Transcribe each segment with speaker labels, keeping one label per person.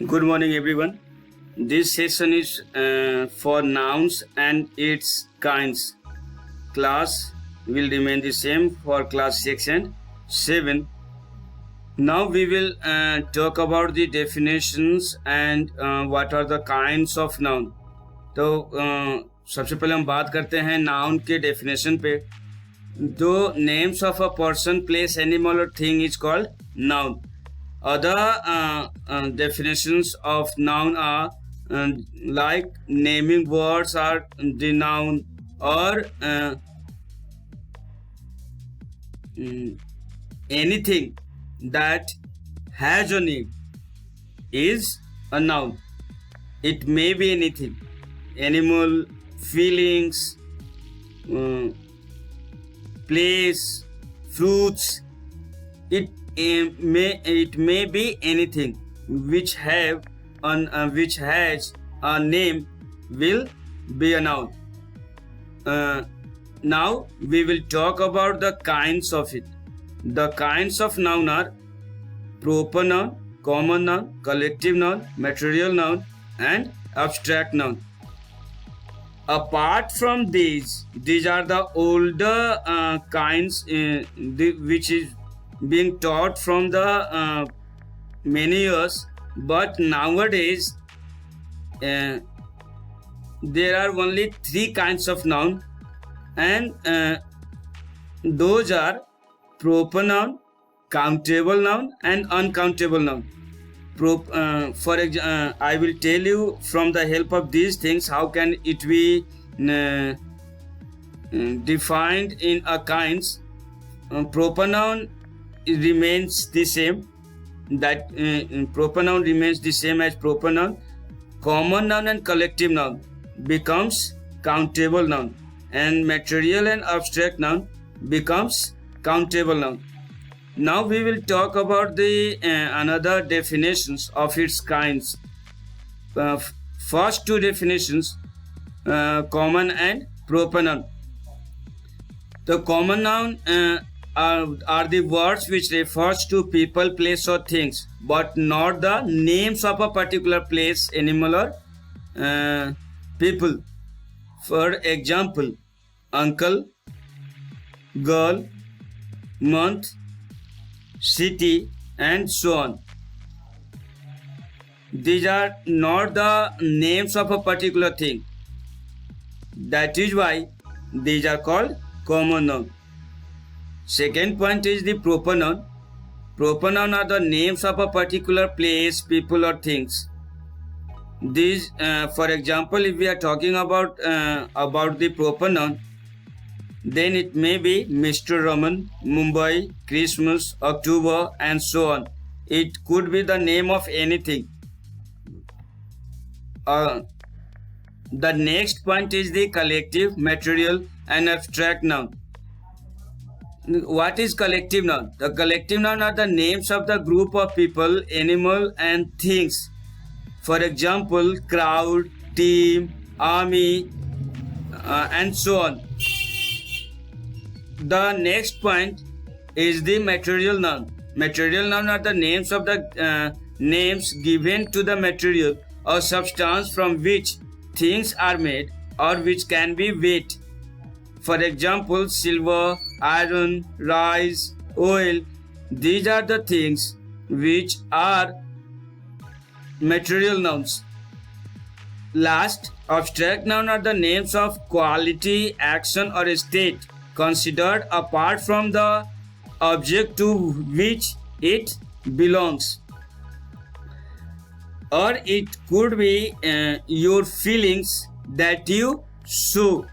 Speaker 1: Good morning, everyone. This session is for nouns and its kinds. Class will remain the same for class 6 and 7. Now we will talk about the definitions and what are the kinds of noun. तो सबसे पहले हम बात करते हैं noun के definition पे. The names of a person, place, animal or thing is called noun. Other definitions of noun are like naming words are the noun, or anything that has a name is a noun. It may be anything, animal, feelings, place, fruits. It may be anything which has a name will be a noun. Now we will talk about the kinds of it. The kinds of noun are proper noun, common noun, collective noun, material noun, and abstract noun. Apart from these are the older kinds which is being taught from the many years, but nowadays there are only 3 kinds of noun, and those are proper noun, countable noun, and uncountable noun. I will tell you from the help of these things how can it be defined in a kinds. Proper noun remains the same. That proper noun remains the same as proper noun. Common noun and collective noun becomes countable noun, and material and abstract noun becomes countable noun. Now we will talk about the another definitions of its kinds. First 2 definitions, common and proper noun. The common noun are the words which refers to people, place or things, but not the names of a particular place, animal or people. For example, uncle, girl, month, city, and so on. These are not the names of a particular thing. That is why these are called common noun. Second point is the proper noun. Proper noun are the names of a particular place, people or things. These, for example, if we are talking about the proper noun, then it may be Mr. Raman, Mumbai, Christmas, October, and so on. It could be the name of anything. The next point is the collective, material, and abstract noun. What is collective noun? The collective noun are the names of the group of people, animal, and things. For example, crowd, team, army, and so on. The next point is the material noun. Material noun are the names of the names given to the material or substance from which things are made or which can be weighed. For example, silver, iron, rice, oil. These are the things which are material nouns. Last, abstract noun are the names of quality, action, or state considered apart from the object to which it belongs. Or it could be your feelings that you show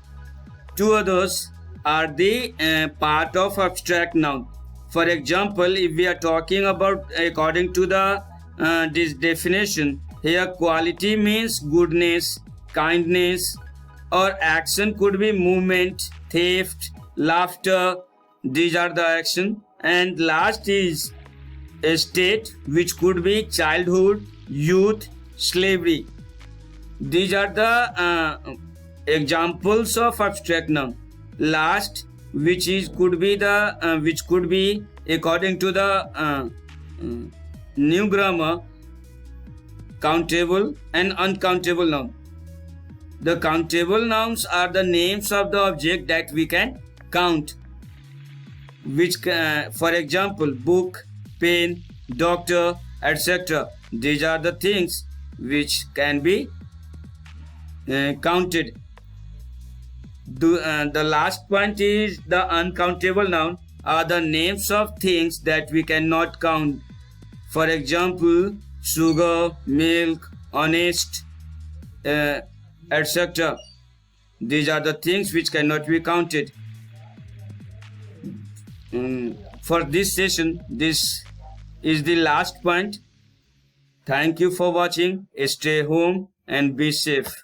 Speaker 1: to others are the part of abstract noun. For example, if we are talking about according to the this definition, here quality means goodness, kindness, or action could be movement, theft, laughter. These are the action. And last is a state, which could be childhood, youth, slavery. These are the examples of abstract noun. Last, which could be according to the new grammar, countable and uncountable noun. The countable nouns are the names of the object that we can count, which for example book, pen, doctor, etc. These are the things which can be counted. The last point is the uncountable noun are the names of things that we cannot count. For example, sugar, milk, honest, etc. These are the things which cannot be counted. For this session, this is the last point. Thank you for watching. Stay home and be safe.